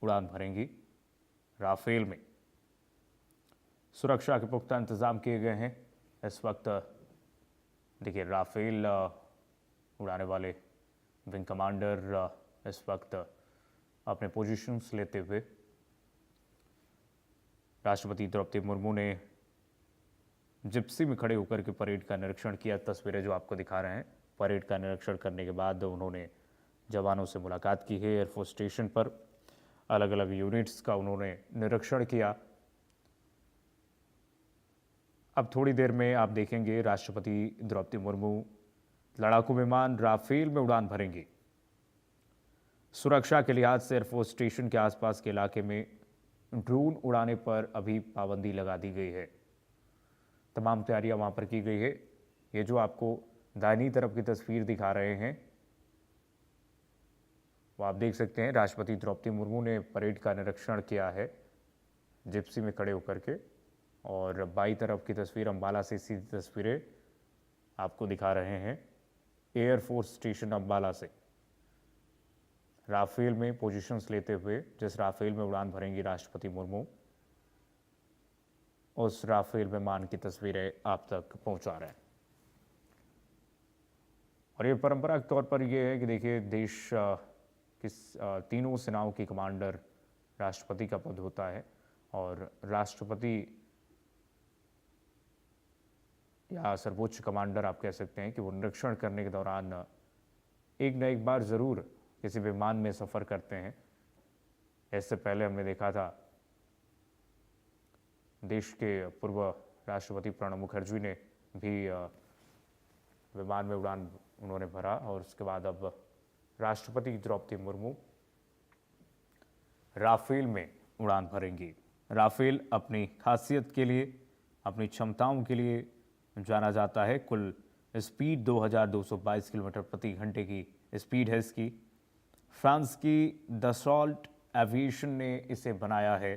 उड़ान भरेंगी राफेल में। सुरक्षा के पुख्ता इंतजाम किए गए हैं। इस वक्त देखिए राफेल उड़ाने वाले विंग कमांडर इस वक्त अपने पोजीशंस लेते हुए राष्ट्रपति द्रौपदी मुर्मू ने जिप्सी में खड़े होकर के परेड का निरीक्षण किया। तस्वीरें जो आपको दिखा रहे हैं, परेड का निरीक्षण करने के बाद उन्होंने जवानों से मुलाकात की है। एयरफोर्स स्टेशन पर अलग अलग यूनिट्स का उन्होंने निरीक्षण किया। अब थोड़ी देर में आप देखेंगे राष्ट्रपति द्रौपदी मुर्मू लड़ाकू विमान राफेल में उड़ान भरेंगी। सुरक्षा के लिहाज से एयरफोर्स स्टेशन के आसपास के इलाके में ड्रोन उड़ाने पर अभी पाबंदी लगा दी गई है। तमाम तैयारियां वहां पर की गई है। ये जो आपको दाहिनी तरफ की तस्वीर दिखा रहे हैं वो आप देख सकते हैं, राष्ट्रपति द्रौपदी मुर्मू ने परेड का निरीक्षण किया है जिप्सी में खड़े होकर के। और बाई तरफ की तस्वीर अंबाला से सीधी तस्वीरें आपको दिखा रहे हैं एयरफोर्स स्टेशन अंबाला से। राफेल में पोजीशंस लेते हुए जिस राफेल में उड़ान भरेंगी राष्ट्रपति मुर्मू, उस राफेल विमान की तस्वीरें आप तक पहुंचा रहे हैं। और ये परंपरागत तौर पर यह है कि देखिए देश की तीनों सेनाओं की कमांडर राष्ट्रपति का पद होता है और राष्ट्रपति या सर्वोच्च कमांडर आप कह सकते हैं कि वो निरीक्षण करने के दौरान एक न एक बार जरूर किसी विमान में सफर करते हैं। इससे पहले हमने देखा था देश के पूर्व राष्ट्रपति प्रणब मुखर्जी ने भी विमान में उड़ान उन्होंने भरा और उसके बाद अब राष्ट्रपति द्रौपदी मुर्मू राफेल में उड़ान भरेंगी। राफेल अपनी खासियत के लिए, अपनी क्षमताओं के लिए जाना जाता है। कुल स्पीड 2222 किलोमीटर प्रति घंटे की स्पीड है इसकी। फ्रांस की दसॉल्ट एविएशन ने इसे बनाया है।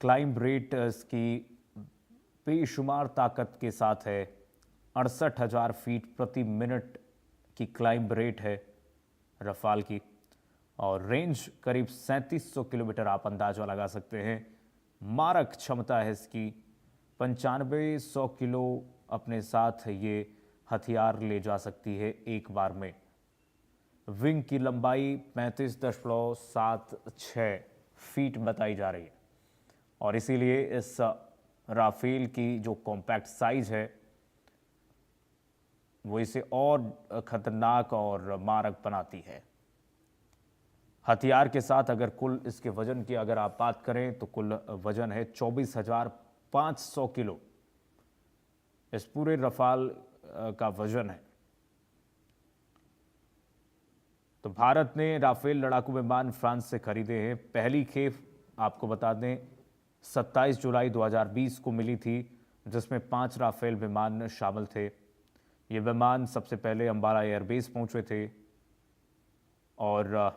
क्लाइंब रेट इसकी बेशुमार ताकत के साथ है। 68,000 फीट प्रति मिनट की क्लाइंब रेट है रफाल की और रेंज करीब 3700 किलोमीटर आप अंदाजा लगा सकते हैं। मारक क्षमता है इसकी 9500 किलो अपने साथ ये हथियार ले जा सकती है एक बार में। विंग की लंबाई 35.76 फीट बताई जा रही है और इसीलिए इस राफेल की जो कॉम्पैक्ट साइज है वो इसे और खतरनाक और मारक बनाती है। हथियार के साथ अगर कुल इसके वजन की अगर आप बात करें तो कुल वजन है 24,500 किलो। इस पूरे रफाल का वजन है। तो भारत ने राफेल लड़ाकू विमान फ्रांस से खरीदे हैं। पहली खेप आपको बता दें 27 जुलाई 2020 को मिली थी जिसमें 5 राफेल विमान शामिल थे। ये विमान सबसे पहले अंबाला एयरबेस पहुंचे थे और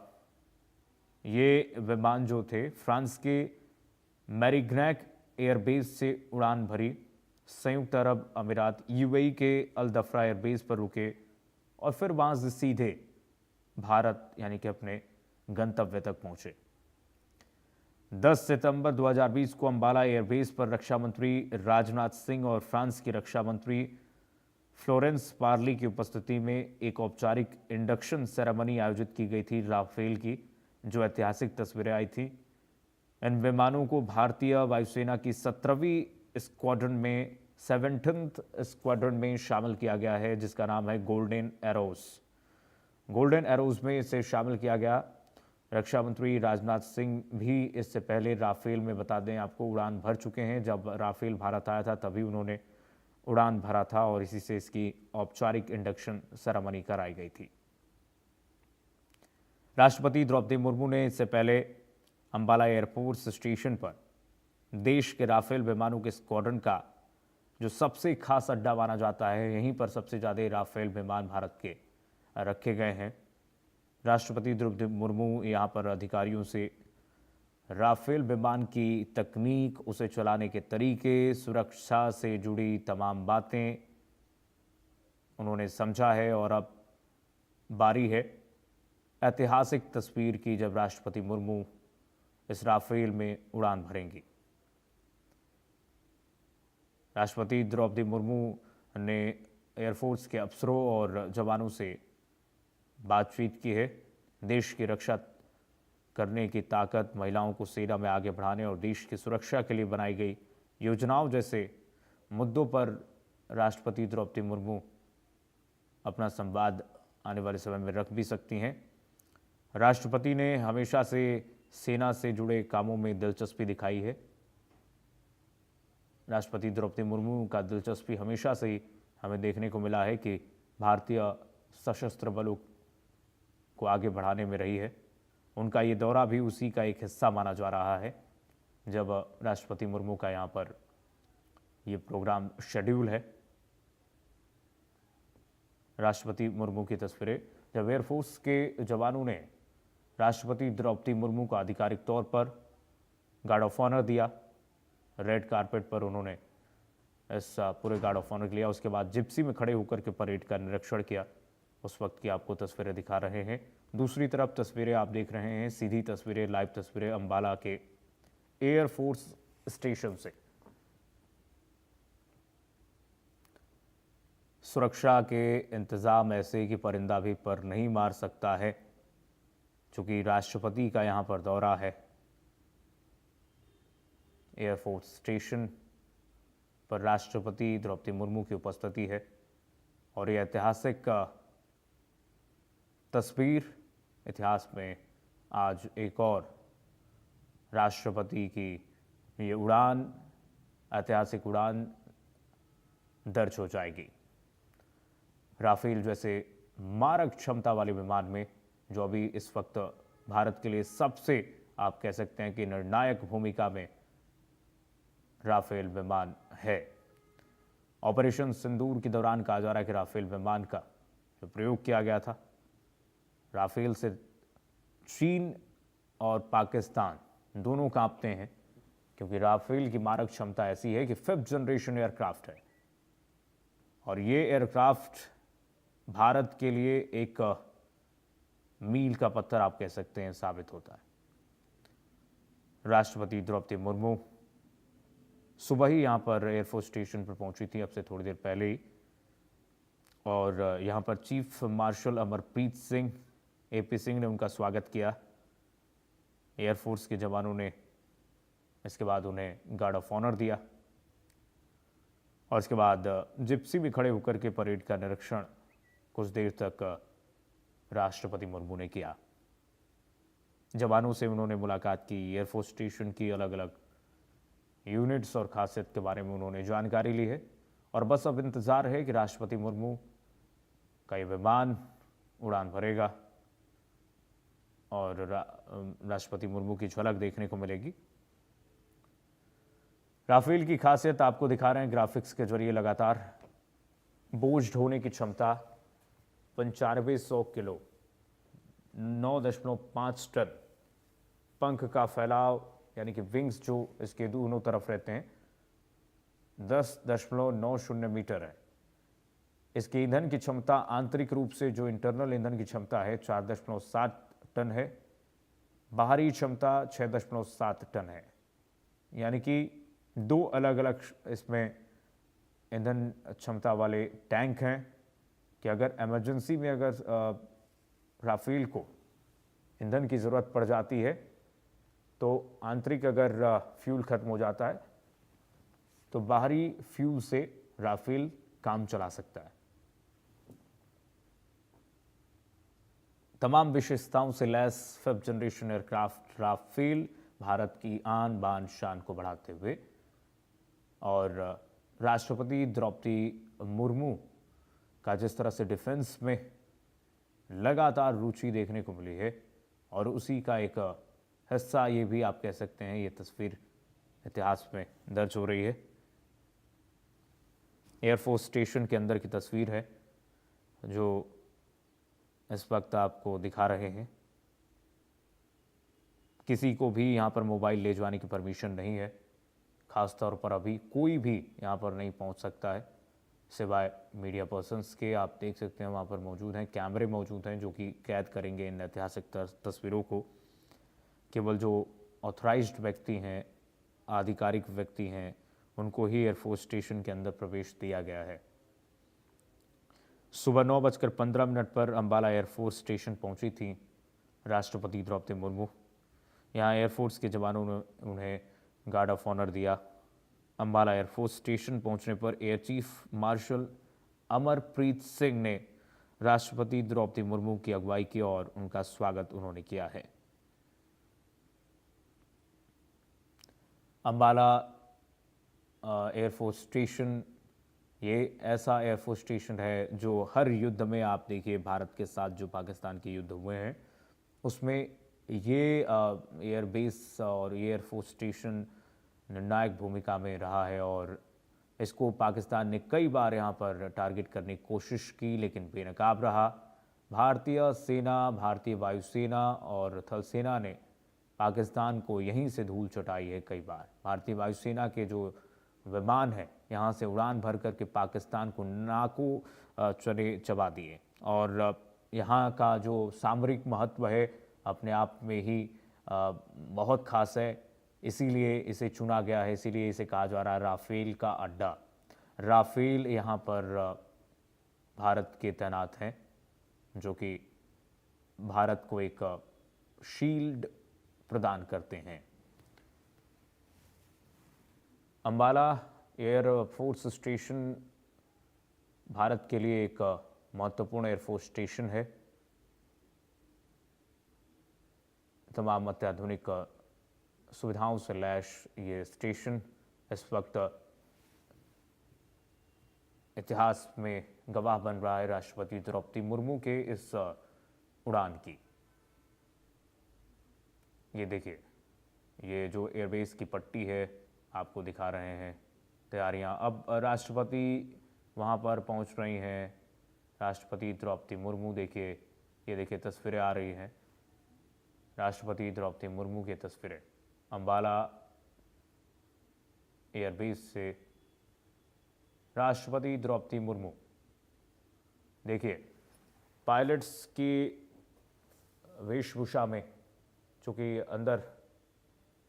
ये विमान जो थे फ्रांस के मैरीग्नैक एयरबेस से उड़ान भरी। संयुक्त अरब अमीरात यूएई के अल दफरा एयरबेस पर रुके और फिर वहां से सीधे भारत यानी कि अपने गंतव्य तक पहुंचे। 10 सितंबर 2020 को अंबाला एयरबेस पर रक्षा मंत्री राजनाथ सिंह और फ्रांस की रक्षा मंत्री फ्लोरेंस पार्ली की उपस्थिति में एक औपचारिक इंडक्शन सेरेमनी आयोजित की गई थी राफेल की, जो ऐतिहासिक तस्वीरें आई थी। इन विमानों को भारतीय वायुसेना की 17वीं स्क्वाड्रन में 17th स्क्वाड्रन में शामिल किया गया है जिसका नाम है गोल्डन एरोस। गोल्डन एरोस में इसे शामिल किया गया। रक्षा मंत्री राजनाथ सिंह भी इससे पहले राफेल में बता दें आपको उड़ान भर चुके हैं। जब राफेल भारत आया था तभी उन्होंने उड़ान भरा था और इसी से इसकी औपचारिक इंडक्शन सेरेमनी कराई गई थी। राष्ट्रपति द्रौपदी मुर्मू ने इससे पहले अंबाला एयरफोर्स स्टेशन पर देश के राफेल विमानों के स्क्वाड्रन का जो सबसे खास अड्डा माना जाता है, यहीं पर सबसे ज़्यादा राफेल विमान भारत के रखे गए हैं। राष्ट्रपति द्रौपदी मुर्मू यहाँ पर अधिकारियों से राफेल विमान की तकनीक, उसे चलाने के तरीके, सुरक्षा से जुड़ी तमाम बातें उन्होंने समझा है और अब बारी है ऐतिहासिक तस्वीर की जब राष्ट्रपति मुर्मू इस राफेल में उड़ान भरेंगी। राष्ट्रपति द्रौपदी मुर्मू ने एयरफोर्स के अफसरों और जवानों से बातचीत की है। देश की रक्षा करने की ताकत, महिलाओं को सेना में आगे बढ़ाने और देश की सुरक्षा के लिए बनाई गई योजनाओं जैसे मुद्दों पर राष्ट्रपति द्रौपदी मुर्मू अपना संवाद आने वाले समय में रख भी सकती हैं। राष्ट्रपति ने हमेशा से सेना से जुड़े कामों में दिलचस्पी दिखाई है। राष्ट्रपति द्रौपदी मुर्मू का दिलचस्पी हमेशा से ही हमें देखने को मिला है कि भारतीय सशस्त्र बलों को आगे बढ़ाने में रही है। उनका ये दौरा भी उसी का एक हिस्सा माना जा रहा है, जब राष्ट्रपति मुर्मू का यहाँ पर ये प्रोग्राम शेड्यूल है। राष्ट्रपति मुर्मू की तस्वीरें, जब एयरफोर्स के जवानों ने राष्ट्रपति द्रौपदी मुर्मू को आधिकारिक तौर पर गार्ड ऑफ ऑनर दिया। रेड कारपेट पर उन्होंने इस पूरे गार्ड ऑफ ऑनर लिया। उसके बाद जिप्सी में खड़े होकर के परेड का निरीक्षण किया। उस वक्त की आपको तस्वीरें दिखा रहे हैं। दूसरी तरफ तस्वीरें आप देख रहे हैं, सीधी तस्वीरें, लाइव तस्वीरें अंबाला के एयरफोर्स स्टेशन से। सुरक्षा के इंतजाम ऐसे कि परिंदा भी पर नहीं मार सकता है, चूंकि राष्ट्रपति का यहां पर दौरा है। एयरफोर्स स्टेशन पर राष्ट्रपति द्रौपदी मुर्मू की उपस्थिति है और यह ऐतिहासिक तस्वीर, इतिहास में आज एक और राष्ट्रपति की ये उड़ान, ऐतिहासिक उड़ान दर्ज हो जाएगी। राफेल जैसे मारक क्षमता वाले विमान में, जो अभी इस वक्त भारत के लिए सबसे, आप कह सकते हैं कि निर्णायक भूमिका में राफेल विमान है। ऑपरेशन सिंदूर के दौरान कहा जा रहा है कि राफेल विमान का जो प्रयोग किया गया था, राफेल से चीन और पाकिस्तान दोनों कांपते हैं, क्योंकि राफेल की मारक क्षमता ऐसी है कि 5th जनरेशन एयरक्राफ्ट है और ये एयरक्राफ्ट भारत के लिए एक मील का पत्थर, आप कह सकते हैं, साबित होता है। राष्ट्रपति द्रौपदी मुर्मू सुबह ही यहाँ पर एयरफोर्स स्टेशन पर पहुंची थी, अब से थोड़ी देर पहले ही, और यहाँ पर chief marshal Amarpreet Singh, AP Singh ने उनका स्वागत किया। एयरफोर्स के जवानों ने इसके बाद उन्हें गार्ड ऑफ ऑनर दिया और इसके बाद जिप्सी में खड़े होकर के परेड का निरीक्षण कुछ देर तक राष्ट्रपति मुर्मू ने किया। जवानों से उन्होंने मुलाकात की, एयरफोर्स स्टेशन की अलग अलग यूनिट्स और खासियत के बारे में उन्होंने जानकारी ली है और बस अब इंतजार है कि राष्ट्रपति मुर्मू का ये विमान उड़ान भरेगा और राष्ट्रपति मुर्मू की झलक देखने को मिलेगी। राफेल की खासियत आपको दिखा रहे हैं ग्राफिक्स के जरिए। लगातार बोझ ढोने की क्षमता 9500 किलो, 9.5 टन, पंख का फैलाव यानी कि विंग्स जो इसके दोनों तरफ रहते हैं 10.90 मीटर है। इसके ईंधन की क्षमता आंतरिक रूप से जो इंटरनल ईंधन की क्षमता है 4.7 टन है, बाहरी क्षमता 6.7 टन है। यानी कि दो अलग अलग इसमें ईंधन क्षमता वाले टैंक हैं कि अगर इमरजेंसी में अगर राफेल को ईंधन की ज़रूरत पड़ जाती है तो आंतरिक अगर फ्यूल खत्म हो जाता है तो बाहरी फ्यूल से राफेल काम चला सकता है। तमाम विशेषताओं से लैस 5th generation aircraft Rafale Bharat की आन बान शान को बढ़ाते हुए और राष्ट्रपति द्रौपदी मुर्मू का जिस तरह से डिफेंस में लगातार रुचि देखने को मिली है और उसी का एक हिस्सा ये भी आप कह सकते हैं, ये तस्वीर इतिहास में दर्ज हो रही है। एयरफोर्स स्टेशन के अंदर की तस्वीर है जो इस वक्त आपको दिखा रहे हैं। किसी को भी यहाँ पर मोबाइल ले जाने की परमिशन नहीं है, खास तौर पर अभी कोई भी यहाँ पर नहीं पहुँच सकता है। सिवाय मीडिया पर्सन्स के आप देख सकते हैं वहाँ पर मौजूद हैं, कैमरे मौजूद हैं जो कि कैद करेंगे इन ऐतिहासिक तस्वीरों को। केवल जो ऑथराइज्ड व्यक्ति हैं, आधिकारिक व्यक्ति हैं, उनको ही एयरफोर्स स्टेशन के अंदर प्रवेश दिया गया है। सुबह 9:15 पर अंबाला एयरफोर्स स्टेशन पहुंची थी राष्ट्रपति द्रौपदी मुर्मू। यहाँ एयरफोर्स के जवानों ने उन्हें गार्ड ऑफ ऑनर दिया। अंबाला एयरफोर्स स्टेशन पहुंचने पर air chief marshal Amarpreet Singh ने राष्ट्रपति द्रौपदी मुर्मू की अगुवाई की और उनका स्वागत उन्होंने किया है। अंबाला एयरफोर्स स्टेशन ये ऐसा एयरफोर्स स्टेशन है जो हर युद्ध में, आप देखिए भारत के साथ जो पाकिस्तान के युद्ध हुए हैं उसमें ये एयरबेस और एयरफोर्स स्टेशन निर्णायक भूमिका में रहा है और इसको पाकिस्तान ने कई बार यहाँ पर टारगेट करने की कोशिश की लेकिन बेनकाब रहा। भारतीय सेना, भारतीय वायुसेना और थल सेना ने पाकिस्तान को यहीं से धूल चटाई है कई बार। भारतीय वायुसेना के जो विमान है यहाँ से उड़ान भर करके पाकिस्तान को नाकों चने चबा दिए और यहाँ का जो सामरिक महत्व है अपने आप में ही बहुत खास है, इसीलिए इसे चुना गया है, इसीलिए इसे कहा जा रहा है राफेल का अड्डा। राफेल यहाँ पर भारत के तैनात हैं जो कि भारत को एक शील्ड प्रदान करते हैं। अंबाला एयरफोर्स स्टेशन भारत के लिए एक महत्वपूर्ण एयरफोर्स स्टेशन है। तमाम अत्याधुनिक सुविधाओं से लैस ये स्टेशन इस वक्त इतिहास में गवाह बन रहा है राष्ट्रपति द्रौपदी मुर्मू के इस उड़ान की। ये देखिए, ये जो एयरबेस की पट्टी है आपको दिखा रहे हैं तैयारियां। अब राष्ट्रपति वहां पर पहुंच रही हैं, राष्ट्रपति द्रौपदी मुर्मू। देखिए, ये देखिए तस्वीरें आ रही हैं, राष्ट्रपति द्रौपदी मुर्मू की तस्वीरें अंबाला एयरबेस से। राष्ट्रपति द्रौपदी मुर्मू, देखिए पायलट्स की वेशभूषा में, चूँकि अंदर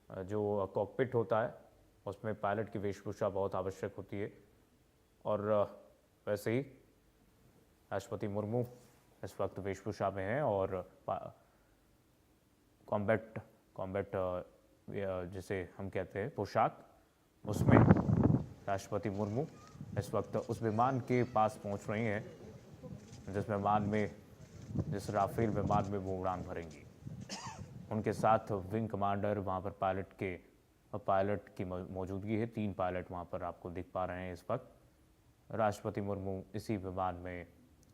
जो कॉकपिट होता है उसमें पायलट की वेशभूषा बहुत आवश्यक होती है और वैसे ही राष्ट्रपति मुर्मू इस वक्त वेशभूषा में हैं और कॉम्बैट जिसे हम कहते हैं पोशाक, उसमें राष्ट्रपति मुर्मू इस वक्त उस विमान के पास पहुंच रही हैं जिस राफेल विमान में वो उड़ान भरेंगी। उनके साथ विंग कमांडर, वहाँ पर पायलट की मौजूदगी है। 3 पायलट वहाँ पर आपको दिख पा रहे हैं इस वक्त। राष्ट्रपति मुर्मू इसी विमान में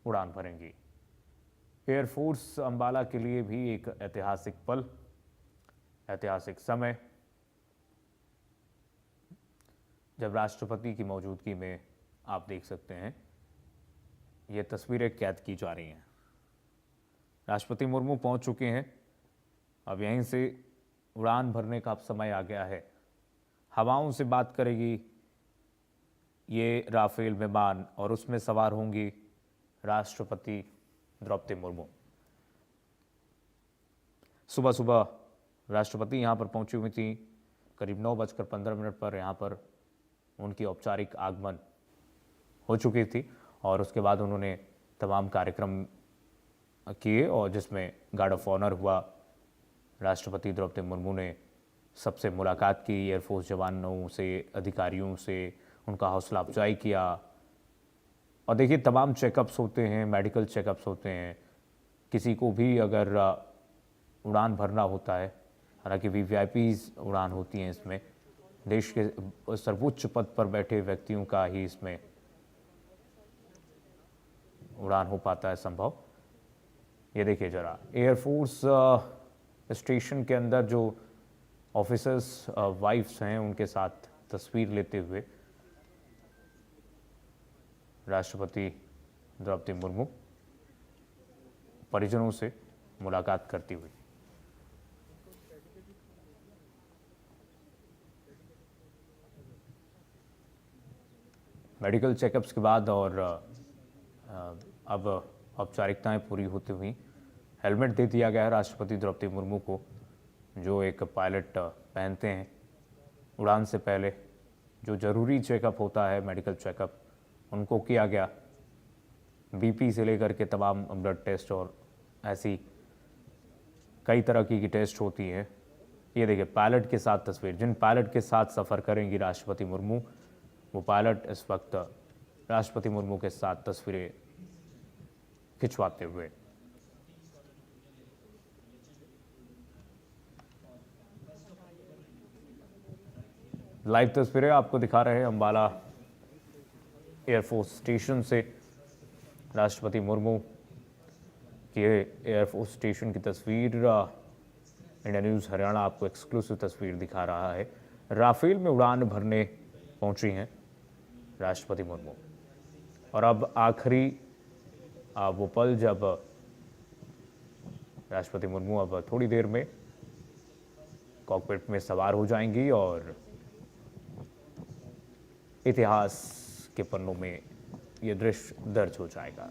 उड़ान भरेंगी। एयरफोर्स अंबाला के लिए भी एक ऐतिहासिक पल, ऐतिहासिक समय, जब राष्ट्रपति की मौजूदगी में आप देख सकते हैं ये तस्वीरें कैद की जा रही हैं। राष्ट्रपति मुर्मू पहुंच चुके हैं, अब यहीं से उड़ान भरने का अब समय आ गया है। हवाओं से बात करेगी ये राफेल विमान और उसमें सवार होंगी राष्ट्रपति द्रौपदी मुर्मू। सुबह सुबह राष्ट्रपति यहाँ पर पहुंची हुई थी। करीब 9:15 पर यहाँ पर उनकी औपचारिक आगमन हो चुकी थी और उसके बाद उन्होंने तमाम कार्यक्रम किए और जिसमें गार्ड ऑफ ऑनर हुआ। राष्ट्रपति द्रौपदी मुर्मू ने सबसे मुलाकात की, एयरफोर्स जवानों से, अधिकारियों से उनका हौसला अफजाई किया। और देखिए तमाम चेकअप्स होते हैं, मेडिकल चेकअप्स होते हैं। किसी को भी अगर उड़ान भरना होता है, हालांकि वीवीआईपी उड़ान होती हैं इसमें, देश के सर्वोच्च पद पर बैठे व्यक्तियों का ही इसमें उड़ान हो पाता है संभव। ये देखिए जरा एयरफोर्स स्टेशन के अंदर जो ऑफिसर्स वाइफ्स हैं उनके साथ तस्वीर लेते हुए राष्ट्रपति द्रौपदी मुर्मू परिजनों से मुलाकात करती हुई। मेडिकल चेकअप्स के बाद और अब औपचारिकताएं पूरी होती हुई हेलमेट दे दिया गया है राष्ट्रपति द्रौपदी मुर्मू को, जो एक पायलट पहनते हैं उड़ान से पहले। जो ज़रूरी चेकअप होता है, मेडिकल चेकअप, उनको किया गया। बीपी से लेकर के तमाम ब्लड टेस्ट और ऐसी कई तरह की टेस्ट होती हैं। ये देखिए पायलट के साथ तस्वीर, जिन पायलट के साथ सफ़र करेंगी राष्ट्रपति मुर्मू, वो पायलट इस वक्त राष्ट्रपति मुर्मू के साथ तस्वीरें खिंचवाते हुए। लाइव तस्वीरें आपको दिखा रहे हैं अंबाला एयरफोर्स स्टेशन से। राष्ट्रपति मुर्मू की एयरफोर्स स्टेशन की तस्वीर इंडिया न्यूज़ हरियाणा आपको एक्सक्लूसिव तस्वीर दिखा रहा है। राफेल में उड़ान भरने पहुंची हैं राष्ट्रपति मुर्मू, और अब आखिरी वो पल जब राष्ट्रपति मुर्मू अब थोड़ी देर में कॉकपिट में सवार हो जाएंगी और इतिहास के पन्नों में यह दृश्य दर्ज हो जाएगा।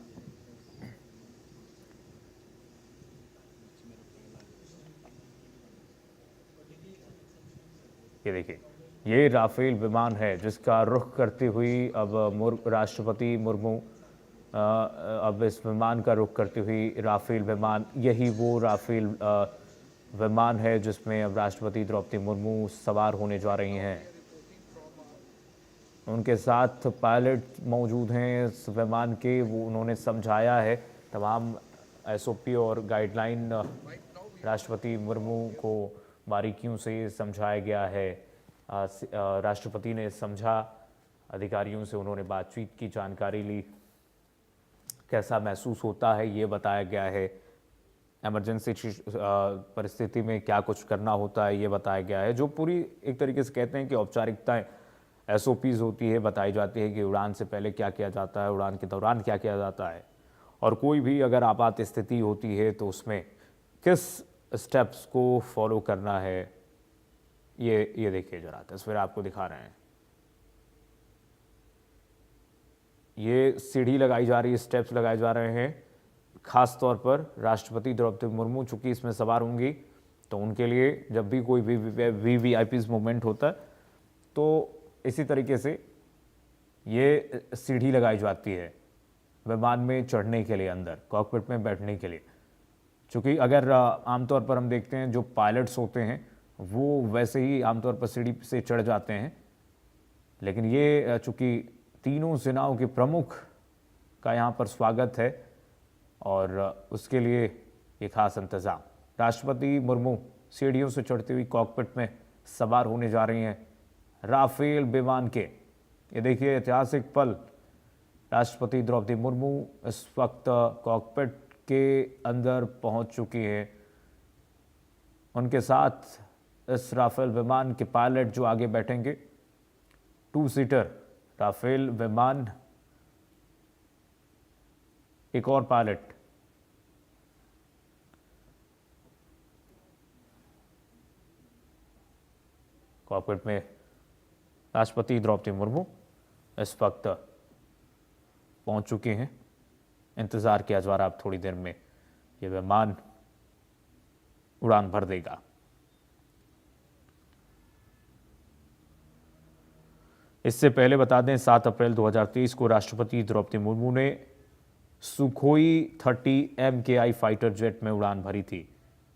ये देखिए, ये राफेल विमान है जिसका रुख करती हुई अब राष्ट्रपति मुर्मू अब इस विमान का रुख करती हुई राफेल विमान, यही वो राफेल विमान है जिसमें अब राष्ट्रपति द्रौपदी मुर्मू सवार होने जा रही हैं। उनके साथ पायलट मौजूद हैं इस विमान के, वो उन्होंने समझाया है तमाम एसओपी और गाइडलाइन राष्ट्रपति मुर्मू को बारीकियों से समझाया गया है। राष्ट्रपति ने समझा, अधिकारियों से उन्होंने बातचीत की, जानकारी ली, कैसा महसूस होता है ये बताया गया है, इमरजेंसी परिस्थिति में क्या कुछ करना होता है ये बताया गया है। जो पूरी एक तरीके से कहते हैं कि औपचारिकताएं एसओपीज होती है, बताई जाती है कि उड़ान से पहले क्या किया जाता है, उड़ान के दौरान क्या किया जाता है, और कोई भी अगर आपात स्थिति होती है तो उसमें किस स्टेप्स को फॉलो करना है। ये देखिए जरा तस्वीर आपको दिखा रहे हैं। ये सीढ़ी लगाई जा रही है, स्टेप्स लगाए जा रहे हैं, खास तौर पर राष्ट्रपति द्रौपदी मुर्मू चूंकि इसमें सवार होंगी तो उनके लिए जब भी कोई वीवीआईपी मूवमेंट होता है तो इसी तरीके से ये सीढ़ी लगाई जाती है विमान में चढ़ने के लिए, अंदर कॉकपिट में बैठने के लिए। चूँकि अगर आमतौर पर हम देखते हैं जो पायलट्स होते हैं वो वैसे ही आमतौर पर सीढ़ी से चढ़ जाते हैं, लेकिन ये चूँकि तीनों सेनाओं के प्रमुख का यहाँ पर स्वागत है और उसके लिए ये खास इंतज़ाम। राष्ट्रपति मुर्मू सीढ़ियों से चढ़ती हुई कॉकपिट में सवार होने जा रही हैं राफेल विमान के। ये देखिए ऐतिहासिक पल, राष्ट्रपति द्रौपदी मुर्मू इस वक्त कॉकपिट के अंदर पहुंच चुकी है। उनके साथ इस राफेल विमान के पायलट जो आगे बैठेंगे, 2 सीटर राफेल विमान, एक और पायलट। कॉकपिट में राष्ट्रपति द्रौपदी मुर्मू इस वक्त पहुंच चुके हैं। इंतजार किया जा रहा, अब थोड़ी देर में यह विमान उड़ान भर देगा। इससे पहले बता दें 7 अप्रैल 2023 को राष्ट्रपति द्रौपदी मुर्मू ने सुखोई 30 MKI फाइटर जेट में उड़ान भरी थी।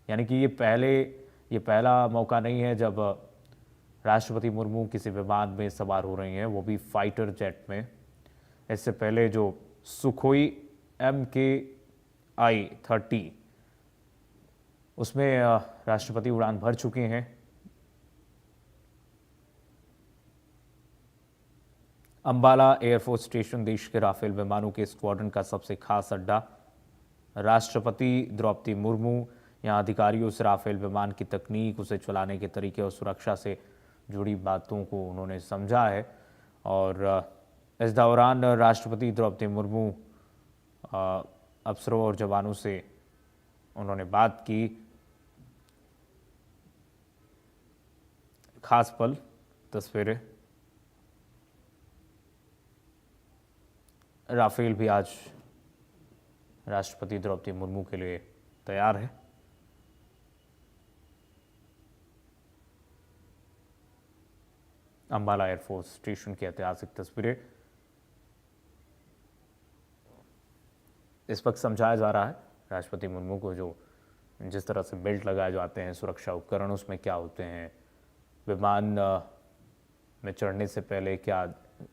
यानी कि ये पहला मौका नहीं है जब राष्ट्रपति मुर्मू किसी विमान में सवार हो रही हैं, वो भी फाइटर जेट में। इससे पहले जो सुखोई MKI 30 उसमें राष्ट्रपति उड़ान भर चुके हैं। अंबाला एयरफोर्स स्टेशन देश के राफेल विमानों के स्क्वाड्रन का सबसे खास अड्डा। राष्ट्रपति द्रौपदी मुर्मू यहां अधिकारियों से राफेल विमान की तकनीक, उसे चलाने के तरीके और सुरक्षा से जुड़ी बातों को उन्होंने समझा है। और इस दौरान राष्ट्रपति द्रौपदी मुर्मू अफसरों और जवानों से उन्होंने बात की। खास पल, तस्वीरें। राफेल भी आज राष्ट्रपति द्रौपदी मुर्मू के लिए तैयार है। अंबाला एयरफोर्स स्टेशन की ऐतिहासिक तस्वीरें इस वक्त समझाया जा रहा है राष्ट्रपति मुर्मू को, जो जिस तरह से बेल्ट लगाए जाते हैं, सुरक्षा उपकरण उसमें क्या होते हैं, विमान में चढ़ने से पहले क्या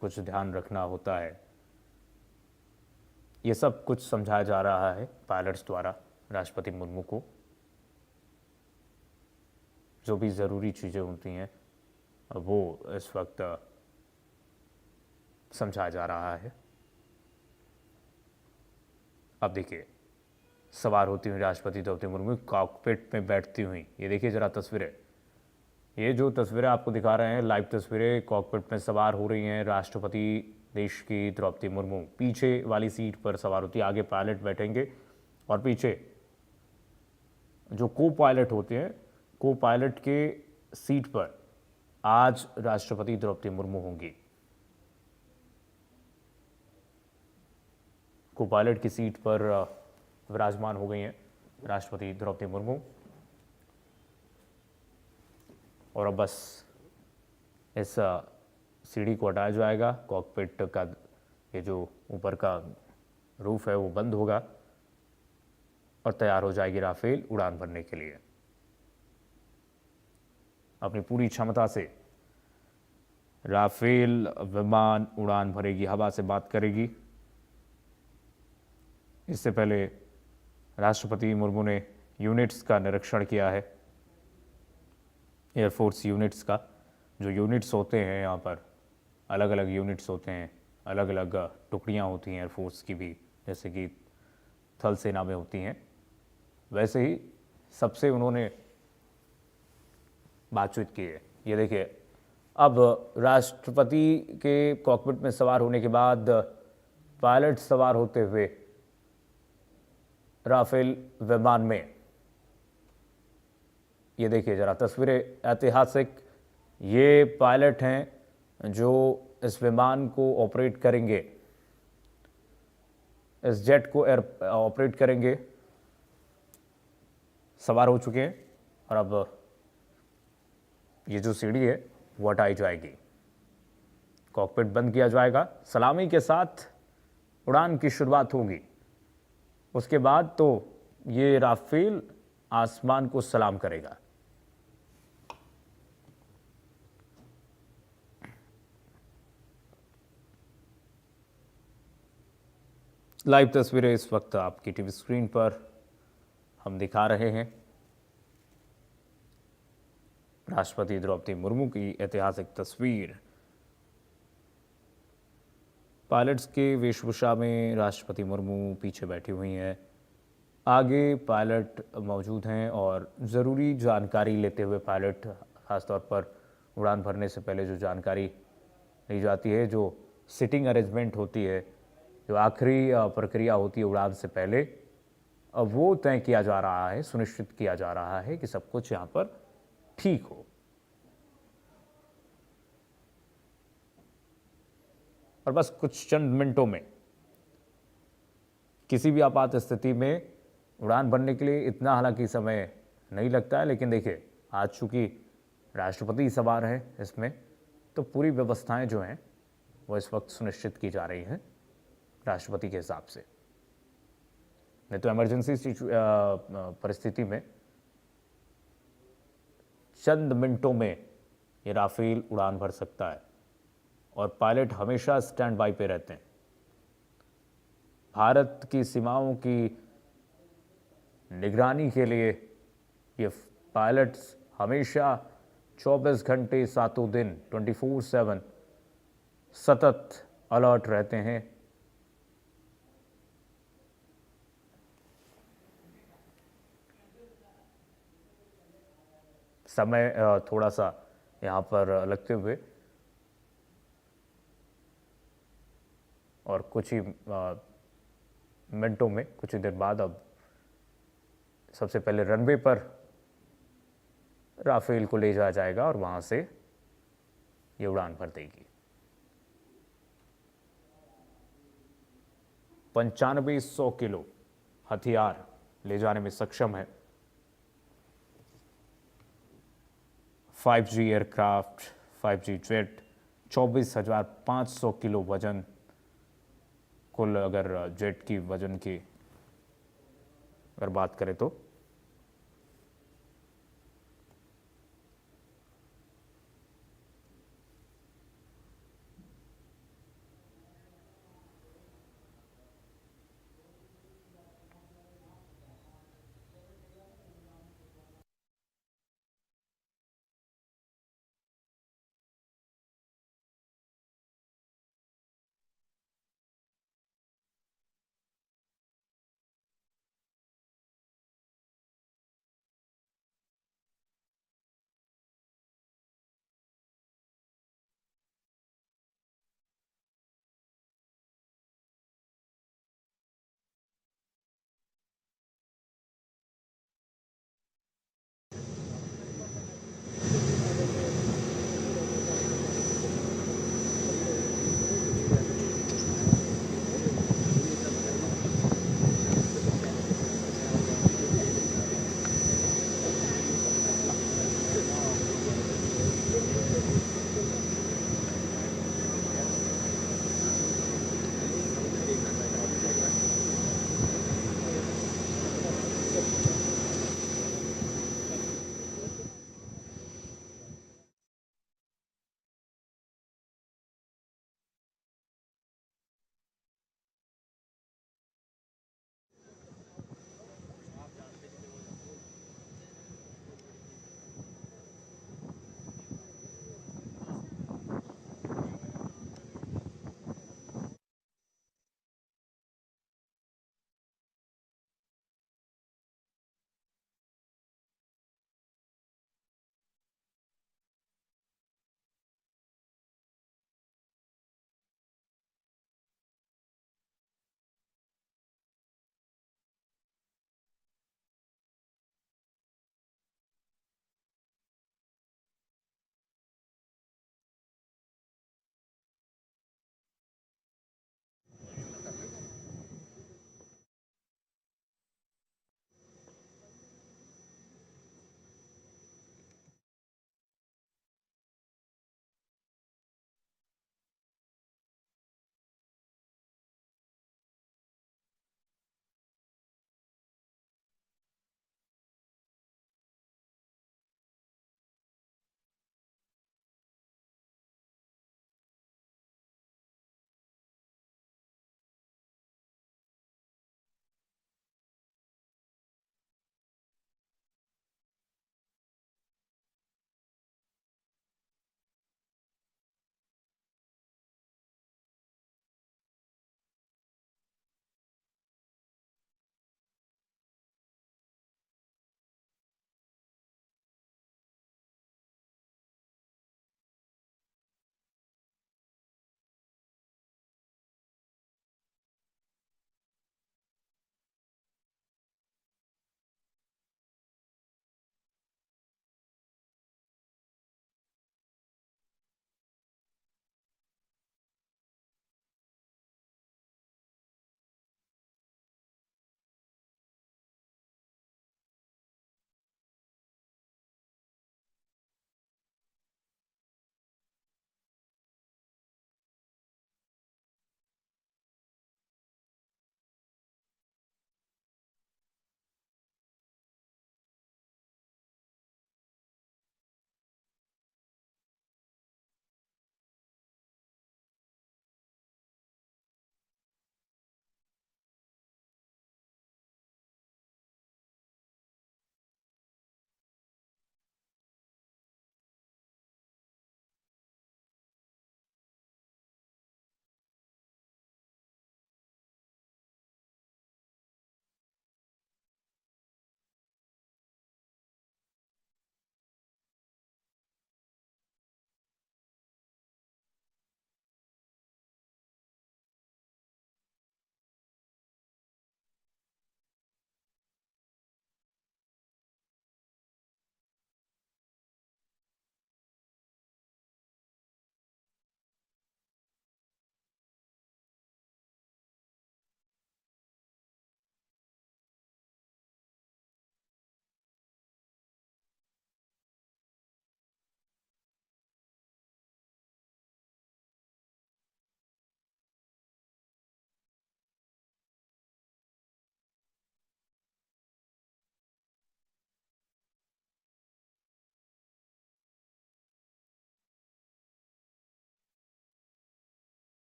कुछ ध्यान रखना होता है, ये सब कुछ समझाया जा रहा है पायलट्स द्वारा राष्ट्रपति मुर्मू को। जो भी ज़रूरी चीज़ें होती हैं वो इस वक्त समझाया जा रहा है। अब देखिए, सवार होती हुई राष्ट्रपति द्रौपदी मुर्मू कॉकपिट में बैठती हुई, ये देखिए जरा तस्वीरें, ये जो तस्वीरें आपको दिखा रहे हैं लाइव तस्वीरें, कॉकपिट में सवार हो रही हैं राष्ट्रपति देश की द्रौपदी मुर्मू। पीछे वाली सीट पर सवार होती है, आगे पायलट बैठेंगे और पीछे जो को पायलट होते हैं, को पायलट के सीट पर आज राष्ट्रपति द्रौपदी मुर्मू होंगी। को पायलट की सीट पर विराजमान हो गई हैं राष्ट्रपति द्रौपदी मुर्मू। और अब बस इस सीढ़ी को हटाया जाएगा, कॉकपिट का ये जो ऊपर का रूफ है वो बंद होगा और तैयार हो जाएगी राफेल उड़ान भरने के लिए। अपनी पूरी क्षमता से राफेल विमान उड़ान भरेगी, हवा से बात करेगी। इससे पहले राष्ट्रपति मुर्मू ने यूनिट्स का निरीक्षण किया है, एयरफोर्स यूनिट्स का। जो यूनिट्स होते हैं यहाँ पर अलग अलग यूनिट्स होते हैं, अलग अलग टुकड़ियाँ होती हैं एयरफोर्स की भी, जैसे कि थल सेना में होती हैं, वैसे ही सबसे उन्होंने बातचीत की है। ये देखिए, अब राष्ट्रपति के कॉकपिट में सवार होने के बाद पायलट सवार होते हुए राफेल विमान में, ये देखिए जरा तस्वीरें ऐतिहासिक। ये पायलट हैं जो इस विमान को ऑपरेट करेंगे, इस जेट को ऑपरेट करेंगे, सवार हो चुके हैं। और अब ये जो सीढ़ी है वो हटाई जाएगी, कॉकपिट बंद किया जाएगा, सलामी के साथ उड़ान की शुरुआत होगी। उसके बाद तो ये राफेल आसमान को सलाम करेगा। लाइव तस्वीरें इस वक्त आपकी टीवी स्क्रीन पर हम दिखा रहे हैं राष्ट्रपति द्रौपदी मुर्मू की ऐतिहासिक तस्वीर। पायलट्स के वेशभूषा में राष्ट्रपति मुर्मू पीछे बैठी हुई हैं, आगे पायलट मौजूद हैं और ज़रूरी जानकारी लेते हुए पायलट, ख़ासतौर पर उड़ान भरने से पहले जो जानकारी ली जाती है, जो सिटिंग अरेंजमेंट होती है, जो आखिरी प्रक्रिया होती है उड़ान से पहले, अब वो तय किया जा रहा है, सुनिश्चित किया जा रहा है कि सब कुछ यहाँ पर ठीक हो। और बस कुछ चंद मिनटों में किसी भी आपात स्थिति में उड़ान भरने के लिए इतना हालांकि समय नहीं लगता है, लेकिन देखिए आज चूंकि राष्ट्रपति सवार है इसमें, तो पूरी व्यवस्थाएं जो हैं वो इस वक्त सुनिश्चित की जा रही हैं राष्ट्रपति के हिसाब से। नहीं तो इमरजेंसी परिस्थिति में चंद मिनटों में ये राफेल उड़ान भर सकता है और पायलट हमेशा स्टैंड बाय पे रहते हैं। भारत की सीमाओं की निगरानी के लिए ये पायलट्स हमेशा 24 घंटे सातों दिन 24/7 सतत अलर्ट रहते हैं। समय थोड़ा सा यहाँ पर लगते हुए और कुछ ही मिनटों में, कुछ ही देर बाद अब सबसे पहले रनवे पर राफेल को ले जाया जाएगा और वहाँ से ये उड़ान भर देगी। 9500 किलो हथियार ले जाने में सक्षम है। 5G aircraft, 5G jet, 24,500 kilo वजन, कुल अगर जेट की वजन की अगर बात करें तो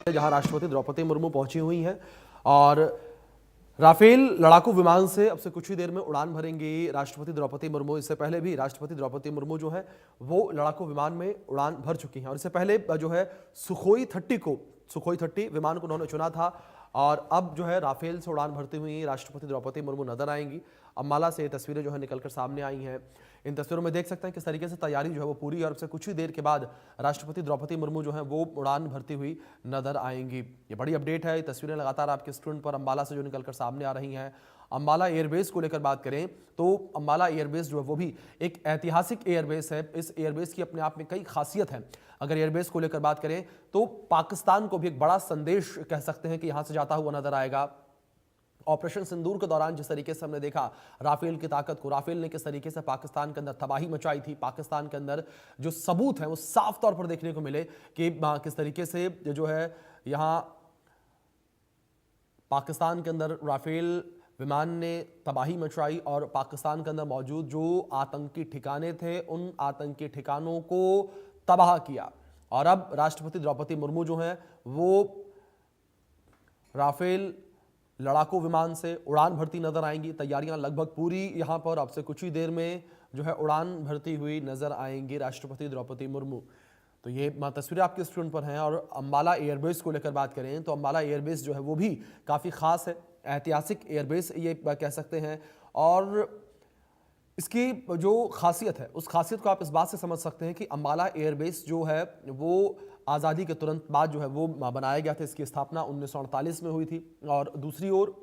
जहां राष्ट्रपति द्रौपदी मुर्मू पहुंची हुई हैं और राफेल लड़ाकू विमान से अब से कुछ ही देर में उड़ान भरेंगी राष्ट्रपति द्रौपदी मुर्मू। इससे पहले भी राष्ट्रपति द्रौपदी मुर्मू जो है वो लड़ाकू विमान में उड़ान भर चुकी हैं और इससे पहले जो है सुखोई 30 विमान को उन्होंने चुना था और अब जो है राफेल से उड़ान भरती हुई राष्ट्रपति द्रौपदी मुर्मू नजर आएंगी। अम्बाला से ये तस्वीरें जो है निकलकर सामने आई हैं। इन तस्वीरों में देख सकते हैं किस तरीके से तैयारी जो है वो पूरी और अब से कुछ ही देर के बाद राष्ट्रपति द्रौपदी मुर्मू जो है वो उड़ान भरती हुई नजर आएंगी। ये बड़ी अपडेट है। ये तस्वीरें लगातार आपके स्क्रीन पर अम्बाला से जो निकलकर सामने आ रही हैं। अम्बाला एयरबेस को लेकर बात करें तो अम्बाला एयरबेस जो है वो भी एक ऐतिहासिक एयरबेस है। इस एयरबेस की अपने आप में कई खासियत है। अगर एयरबेस को लेकर बात करें तो पाकिस्तान को भी एक बड़ा संदेश कह सकते हैं कि यहां से जाता हुआ नजर आएगा। ऑपरेशन सिंदूर के दौरान जिस तरीके से हमने देखा राफेल की ताकत को, राफेल ने किस तरीके से पाकिस्तान के अंदर तबाही मचाई थी, पाकिस्तान के अंदर जो सबूत हैं वो साफ तौर पर देखने को मिले कि किस तरीके से जो है यहां पाकिस्तान के अंदर राफेल विमान ने तबाही मचाई और पाकिस्तान के अंदर मौजूद जो आतंकी ठिकाने थे उन आतंकी ठिकानों को तबाह किया। और अब राष्ट्रपति द्रौपदी मुर्मू जो हैं वो राफेल लड़ाकू विमान से उड़ान भरती नजर आएंगी। तैयारियां लगभग पूरी यहां पर अब से कुछ ही देर में जो है उड़ान भरती हुई नजर आएंगी राष्ट्रपति द्रौपदी मुर्मू। तो ये तस्वीरें आपके स्क्रीन पर हैं। और अम्बाला एयरबेस को लेकर बात करें तो अम्बाला एयरबेस जो है वो भी काफ़ी खास है, ऐतिहासिक एयरबेस ये कह सकते हैं। और इसकी जो खासियत है उस खासियत को आप इस बात से समझ सकते हैं कि अम्बाला एयरबेस जो है वो आज़ादी के तुरंत बाद जो है वो बनाया गया था। इसकी स्थापना 1948 में हुई थी और दूसरी ओर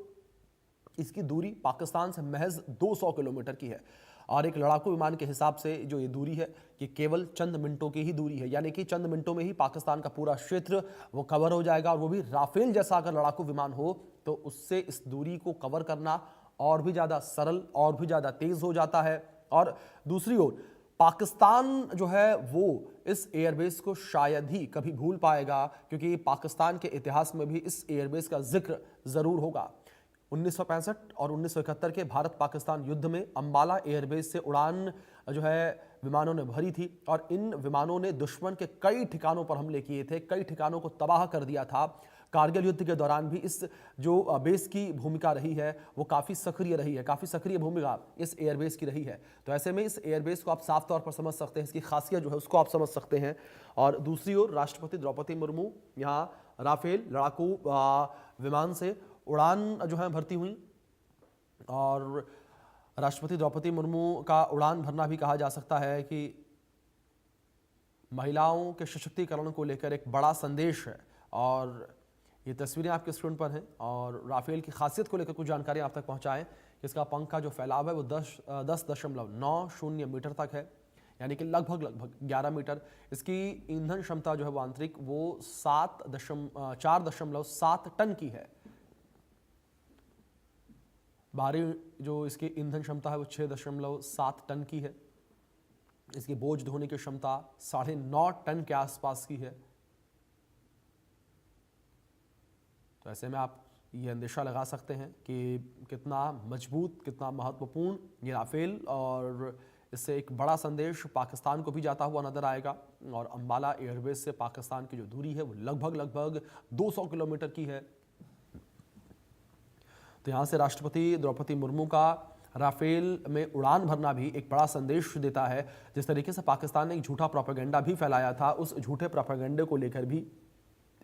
इसकी दूरी पाकिस्तान से महज 200 किलोमीटर की है। और एक लड़ाकू विमान के हिसाब से जो ये दूरी है कि केवल चंद मिनटों की ही दूरी है, यानी कि चंद मिनटों में ही पाकिस्तान का पूरा क्षेत्र वो कवर हो जाएगा। और वो भी राफेल जैसा अगर लड़ाकू विमान हो तो उससे इस दूरी को कवर करना और भी ज़्यादा सरल और भी ज़्यादा तेज़ हो जाता है। और दूसरी ओर पाकिस्तान जो है वो इस एयरबेस को शायद ही कभी भूल पाएगा, क्योंकि पाकिस्तान के इतिहास में भी इस एयरबेस का जिक्र ज़रूर होगा। 1965 और 1971 के भारत पाकिस्तान युद्ध में अम्बाला एयरबेस से उड़ान जो है विमानों ने भरी थी और इन विमानों ने दुश्मन के कई ठिकानों पर हमले किए थे, कई ठिकानों को तबाह कर दिया था। कारगिल युद्ध के दौरान भी इस जो बेस की भूमिका रही है वो काफ़ी सक्रिय रही है, काफ़ी सक्रिय भूमिका इस एयरबेस की रही है। तो ऐसे में इस एयरबेस को आप साफ तौर पर समझ सकते हैं, इसकी खासियत जो है उसको आप समझ सकते हैं। और दूसरी ओर राष्ट्रपति द्रौपदी मुर्मू यहाँ राफेल लड़ाकू विमान से उड़ान जो है भरती हुई। और राष्ट्रपति द्रौपदी मुर्मू का उड़ान भरना भी कहा जा सकता है कि महिलाओं के सशक्तिकरण को लेकर एक बड़ा संदेश है। और ये तस्वीरें आपके स्क्रीन पर हैं और राफेल की खासियत को लेकर कुछ जानकारी आप तक पहुंचाएं। इसका पंख का जो फैलाव है वो 10.90 मीटर तक है, यानी कि लगभग 11 मीटर। इसकी ईंधन क्षमता जो है वो आंतरिक वो 4.7 टन की है। बाहरी जो इसकी ईंधन क्षमता है वो 6.7 टन की है। इसकी बोझ ढोने की क्षमता 9.5 टन के आसपास की है। तो ऐसे में आप ये अंदेशा लगा सकते हैं कि कितना मजबूत, कितना महत्वपूर्ण ये राफेल, और इससे एक बड़ा संदेश पाकिस्तान को भी जाता हुआ नजर आएगा। और अम्बाला एयरबेस से पाकिस्तान की जो दूरी है वो लगभग 200 किलोमीटर की है। तो यहाँ से राष्ट्रपति द्रौपदी मुर्मू का राफेल में उड़ान भरना भी एक बड़ा संदेश देता है। जिस तरीके से पाकिस्तान ने एक झूठा प्रोपेगेंडा भी फैलाया था, उस झूठे प्रोपेगेंडे को लेकर भी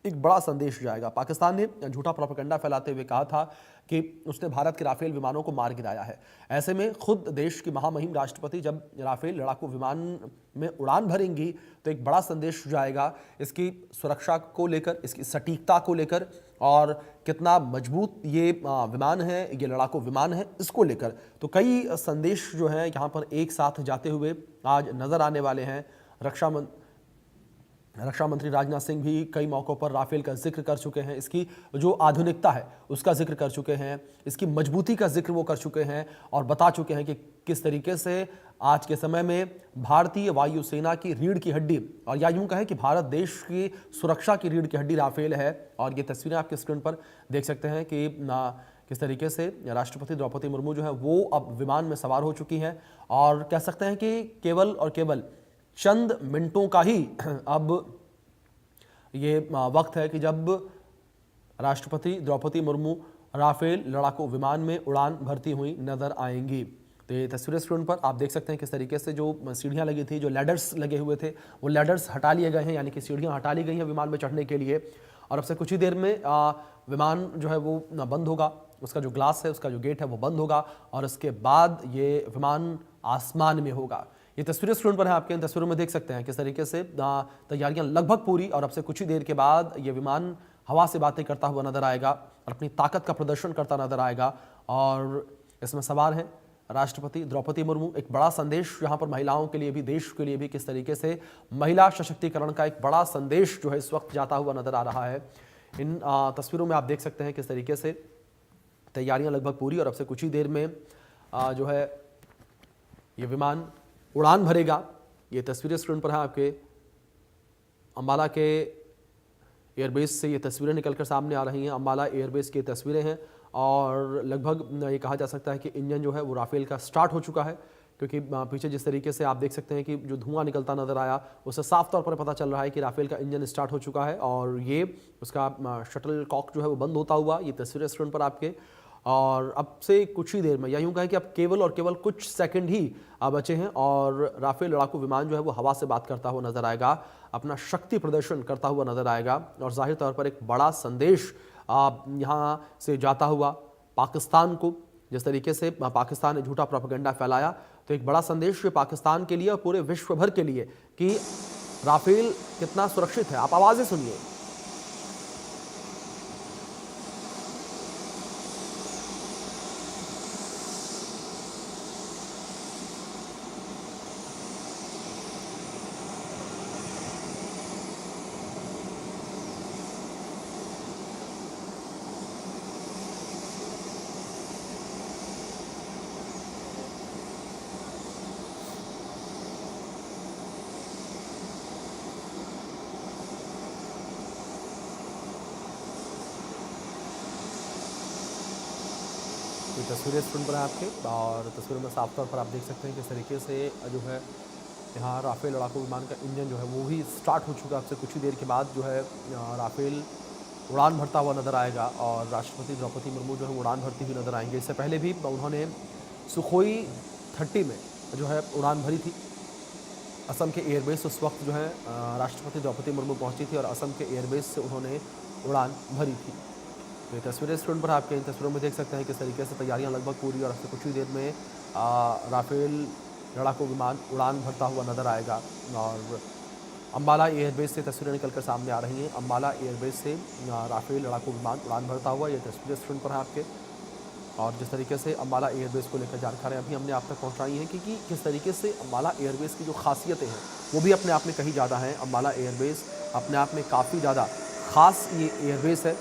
एक बड़ा संदेश जाएगा। पाकिस्तान ने झूठा प्रोपेगेंडा फैलाते हुए कहा था कि उसने भारत के राफेल विमानों को मार गिराया है। ऐसे में खुद देश की महामहिम राष्ट्रपति जब राफेल लड़ाकू विमान में उड़ान भरेंगी तो एक बड़ा संदेश जाएगा इसकी सुरक्षा को लेकर, इसकी सटीकता को लेकर, और कितना मजबूत ये विमान है, ये लड़ाकू विमान है, इसको लेकर। तो कई संदेश जो हैं यहाँ पर एक साथ जाते हुए आज नजर आने वाले हैं। रक्षा मंत्री राजनाथ सिंह भी कई मौक़ों पर राफेल का जिक्र कर चुके हैं, इसकी जो आधुनिकता है उसका जिक्र कर चुके हैं, इसकी मजबूती का जिक्र वो कर चुके हैं और बता चुके हैं कि किस तरीके से आज के समय में भारतीय वायुसेना की रीढ़ की हड्डी, और या यूं कहें कि भारत देश की सुरक्षा की रीढ़ की हड्डी राफेल है। और ये तस्वीरें आपके स्क्रीन पर देख सकते हैं कि किस तरीके से राष्ट्रपति द्रौपदी मुर्मू जो है वो अब विमान में सवार हो चुकी हैं और कह सकते हैं कि केवल और केवल चंद मिनटों का ही अब ये वक्त है कि जब राष्ट्रपति द्रौपदी मुर्मू राफेल लड़ाकू विमान में उड़ान भरती हुई नजर आएंगी। तो ये तस्वीरें स्क्रीन पर आप देख सकते हैं किस तरीके से जो सीढ़ियां लगी थी, जो लैडर्स लगे हुए थे, वो लैडर्स हटा लिए गए हैं, यानी कि सीढ़ियां हटा ली गई हैं विमान में चढ़ने के लिए। और अब से कुछ ही देर में विमान जो है वो बंद होगा, उसका जो ग्लास है, उसका जो गेट है वो बंद होगा और उसके बाद ये विमान आसमान में होगा। ये तस्वीरें स्क्रीन पर है आपके, इन तस्वीरों में देख सकते हैं किस तरीके से तैयारियां लगभग पूरी और अब से कुछ ही देर के बाद ये विमान हवा से बातें करता हुआ नजर आएगा और अपनी ताकत का प्रदर्शन करता नजर आएगा। और इसमें सवार है राष्ट्रपति द्रौपदी मुर्मू। एक बड़ा संदेश यहाँ पर महिलाओं के लिए भी, देश के लिए भी, किस तरीके से महिला सशक्तिकरण का एक बड़ा संदेश जो है इस वक्त जाता हुआ नजर आ रहा है। इन तस्वीरों में आप देख सकते हैं किस तरीके से तैयारियां लगभग पूरी और अब से कुछ ही देर में जो है ये विमान उड़ान भरेगा। ये तस्वीरें स्क्रीन पर है आपके, अंबाला के एयरबेस से ये तस्वीरें निकलकर सामने आ रही हैं। अंबाला एयरबेस की तस्वीरें हैं और लगभग ये कहा जा सकता है कि इंजन जो है वो राफेल का स्टार्ट हो चुका है, क्योंकि पीछे जिस तरीके से आप देख सकते हैं कि जो धुआं निकलता नजर आया उससे साफ तौर पर पता चल रहा है कि राफेल का इंजन स्टार्ट हो चुका है और ये उसका शटल कॉक जो है वो बंद होता हुआ ये तस्वीरें स्क्रीन पर आपके। और अब से कुछ ही देर में, या यूँ कहें कि अब केवल और केवल कुछ सेकंड ही बचे हैं और राफेल लड़ाकू विमान जो है वो हवा से बात करता हुआ नजर आएगा, अपना शक्ति प्रदर्शन करता हुआ नजर आएगा और जाहिर तौर पर एक बड़ा संदेश यहाँ से जाता हुआ पाकिस्तान को, जिस तरीके से पाकिस्तान ने झूठा प्रोपेगेंडा फैलाया, तो एक बड़ा संदेश पाकिस्तान के लिए और पूरे विश्व भर के लिए कि राफेल कितना सुरक्षित है। आप आवाजें सुनिए। ये तस्वीरें स्क्रीन पर है आपके और तस्वीरों में साफ तौर पर आप देख सकते हैं किस तरीके से जो है यहाँ राफेल लड़ाकू विमान का इंजन जो है वो भी स्टार्ट हो चुका है। आपसे कुछ ही देर के बाद जो है राफेल उड़ान भरता हुआ नजर आएगा और राष्ट्रपति द्रौपदी मुर्मू जो है उड़ान भरती हुई नजर आएंगे। इससे पहले भी उन्होंने सुखोई 30 में जो है उड़ान भरी थी। असम के एयरबेस उस वक्त जो है राष्ट्रपति द्रौपदी मुर्मू पहुंची थी और असम के एयरबेस से उन्होंने उड़ान भरी थी। तो ये तस्वीरें स्क्रीन पर आपके, इन तस्वीरों में देख सकते हैं किस तरीके से तैयारियां लगभग पूरी और अब से कुछ ही देर में राफेल लड़ाकू विमान उड़ान भरता हुआ नजर आएगा। और अंबाला एयरबेस से तस्वीरें निकलकर सामने आ रही हैं। अंबाला एयरबेस से राफेल लड़ाकू विमान उड़ान भरता हुआ ये तस्वीरें स्क्रीन पर है आपके। और जिस तरीके से अंबाला एयरबेस को लेकर जानकारियाँ अभी हमने आप तक पहुँचाई हैं कि किस तरीके से अंबाला एयरबेस की जो खासियतें हैं वो भी अपने आप में कहीं ज़्यादा हैं। अंबाला एयरबेस अपने आप में काफ़ी ज़्यादा ख़ास ये एयरबेस है।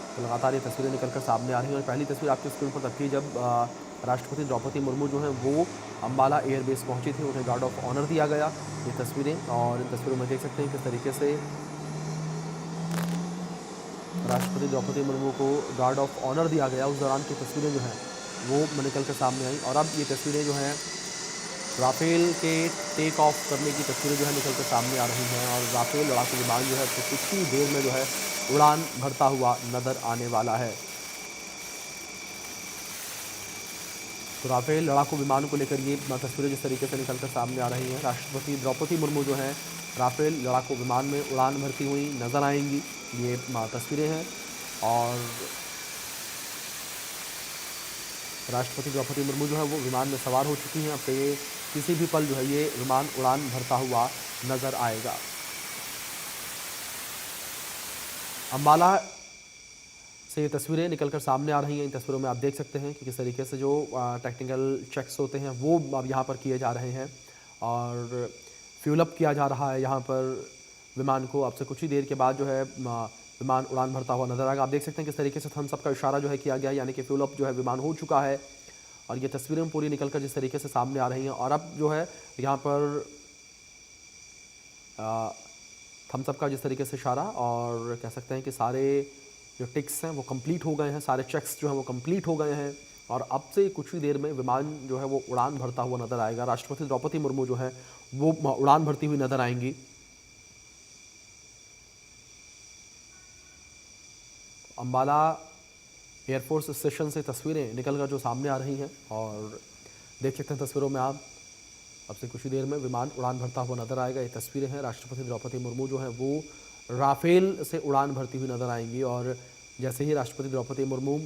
तो लगातार ये तस्वीरें निकलकर सामने आ रही हैं और पहली तस्वीर आपकी स्क्रीन पर तब थी जब राष्ट्रपति द्रौपदी मुर्मू जो हैं वो अंबाला एयरबेस पहुंची थी, उन्हें गार्ड ऑफ ऑनर दिया गया। ये तस्वीरें और इन तस्वीरों में देख सकते हैं किस तरीके से राष्ट्रपति द्रौपदी मुर्मू को गार्ड ऑफ ऑनर दिया गया। उस दौरान की तस्वीरें जो हैं वो निकल कर सामने आई और अब ये तस्वीरें जो हैं राफेल के टेक ऑफ करने की तस्वीरें जो है निकल कर सामने आ रही हैं और राफेल लड़ाकू विमान जो है कुछ ही देर में जो है उड़ान भरता हुआ नजर आने वाला है। तो राफेल लड़ाकू विमान को लेकर ये तस्वीरें जिस तरीके से निकलकर सामने आ रही हैं, राष्ट्रपति द्रौपदी मुर्मू जो हैं राफेल लड़ाकू विमान में उड़ान भरती हुई नजर आएंगी, ये तस्वीरें हैं। और राष्ट्रपति द्रौपदी मुर्मू जो है वो विमान में सवार हो चुकी हैं। अब तो ये किसी भी पल जो है ये विमान उड़ान भरता हुआ नजर आएगा। अंबाला से ये तस्वीरें निकलकर सामने आ रही हैं। इन तस्वीरों में आप देख सकते हैं कि किस तरीके से जो टेक्निकल चेक्स होते हैं वो अब यहाँ पर किए जा रहे हैं और फ्यूल अप किया जा रहा है यहाँ पर विमान को। अब से कुछ ही देर के बाद जो है विमान उड़ान भरता हुआ नजर आएगा। आप देख सकते हैं किस तरीके से थम्स अप का इशारा जो है किया गया, यानी कि फ्यूल अप जो है विमान हो चुका है और ये तस्वीरें पूरी निकलकर जिस तरीके से सामने आ रही हैं। और अब जो है यहाँ पर थम्स अप का जिस तरीके से इशारा और कह सकते हैं कि सारे जो टिक्स हैं वो कंप्लीट हो गए हैं, सारे चेक्स जो हैं वो कंप्लीट हो गए हैं और अब से कुछ ही देर में विमान जो है वो उड़ान भरता हुआ नजर आएगा। राष्ट्रपति द्रौपदी मुर्मू जो है वो उड़ान भरती हुई नजर आएंगी। अंबाला एयरफोर्स स्टेशन से तस्वीरें निकलकर जो सामने आ रही हैं और देख सकते हैं तस्वीरों में आप, अब से कुछ ही देर में विमान उड़ान भरता हुआ नजर आएगा। ये तस्वीरें हैं, राष्ट्रपति द्रौपदी मुर्मू जो है वो राफेल से उड़ान भरती हुई नजर आएंगी और जैसे ही राष्ट्रपति द्रौपदी मुर्मू